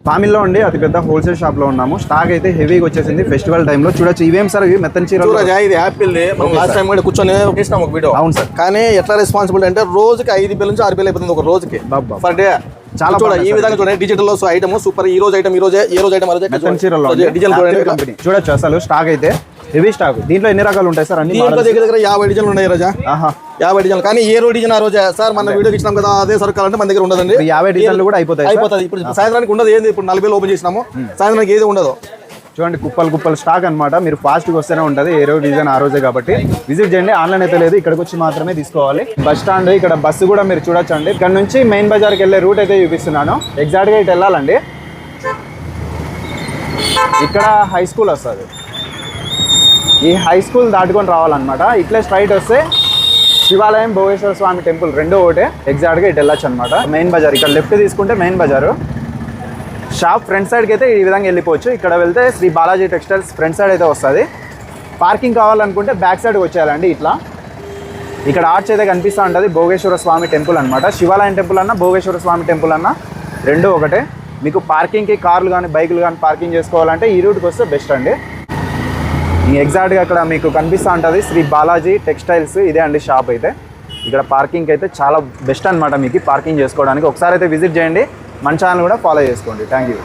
పామిల్లో ఉండి అతి పెద్ద హోల్సేల్ షాప్ లో ఉన్నాము. స్టాక్ అయితే హెవీగా వచ్చేసింది ఫెస్టివల్ టైంలో. చూడొచ్చు ఇవేం సార్, ఇవి మెత్తని చీరలు. ఇది యాపిల్ మనం లాస్ట్ టైం కూడా కూర్చొని చేసినాం ఒక వీడియో. అవును సార్. కానీ ఎట్లా రెస్పాన్సిబిలిటీ అంటే రోజుకి 5 నుంచి 6 అయిపోతుంది ఒక రోజుకి ఫర్ డే. చాలా చూడండి ఈ విధంగా చూడండి, డిజిటల్ లో ఐటమ్ సూపర్. ఈ రోజు ఐటమ్ ఈ రోజే, ఏ రోజు ఐటమ్ మెత్తని చీరలు డిజైన్ చూడొచ్చు. అసలు స్టాక్ అయితే హెవీ స్టాక్. దీంట్లో ఎన్ని రకాలు ఉంటాయి సార్? అన్ని దగ్గర 50 డిజైన్లు ఉన్నాయి రోజా. 50 డిజైన్లు. కానీ ఏ రోజు డిజైన్ ఆ రోజే సార్. మన వీడియోకి ఇచ్చినాం కదా, అదే సరుకాలంటే మన దగ్గర ఉండదండి. 50 డిజైన్లు కూడా అయిపోతాయి. ఇప్పుడు సాయంత్రానికి ఉండదు. ఏంది ఇప్పుడు 40 ఓపెన్ చేసినాము, సాయంత్రానికి ఏది ఉండదు. చూడండి కుప్పలు స్టాక్ అనమాట. మీరు ఫాస్ట్గా వస్తేనే ఉంటుంది. ఏ రోజు డిజైన్ ఆ రోజే కాబట్టి విజిట్ చేయండి. ఆన్లైన్ అయితే లేదు, ఇక్కడికి వచ్చి మాత్రమే తీసుకోవాలి. బస్ స్టాండ్, ఇక్కడ బస్సు కూడా మీరు చూడొచ్చండి. ఇక్కడ నుంచి మెయిన్ బజార్కి వెళ్ళే రూట్ అయితే చూపిస్తున్నాను. ఎగ్జాక్ట్గా ఇటు వెళ్ళాలండి. ఇక్కడ హై స్కూల్ వస్తుంది. ఈ హై స్కూల్ దాటుకొని రావాలన్నమాట. ఇట్లే స్ట్రైట్ వస్తే శివాలయం, భోగేశ్వర స్వామి టెంపుల్ రెండో ఒకటే. ఎగ్జాక్ట్గా ఇటు వెళ్ళొచ్చు అనమాట. మెయిన్ బజార్ ఇక్కడ లెఫ్ట్ తీసుకుంటే మెయిన్ బజారు. షాప్ ఫ్రంట్ సైడ్కి అయితే ఈ విధంగా వెళ్ళిపోవచ్చు. ఇక్కడ వెళ్తే Shri Balaji textiles front side అయితే వస్తుంది. పార్కింగ్ కావాలనుకుంటే బ్యాక్ సైడ్కి వచ్చేయాలండి. ఇట్లా ఇక్కడ ఆర్చ్ అయితే కనిపిస్తూ ఉంటుంది. భోగేశ్వర స్వామి టెంపుల్ అనమాట. శివాలయం టెంపుల్ అన్న, భోగేశ్వర స్వామి టెంపుల్ అన్న రెండూ ఒకటే. మీకు పార్కింగ్కి కార్లు కానీ బైకులు కానీ పార్కింగ్ చేసుకోవాలంటే ఈ రూట్కి వస్తే బెస్ట్ అండి. ఎగ్జాక్ట్గా అక్కడ మీకు కనిపిస్తూ ఉంటుంది శ్రీ బాలాజీ టెక్స్టైల్స్. ఇదే అండి షాప్ అయితే. ఇక్కడ పార్కింగ్ అయితే చాలా బెస్ట్ అనమాట మీకు పార్కింగ్ చేసుకోవడానికి. ఒకసారి అయితే విజిట్ చేయండి. మన ఛానల్ కూడా ఫాలో చేసుకోండి. Thank you.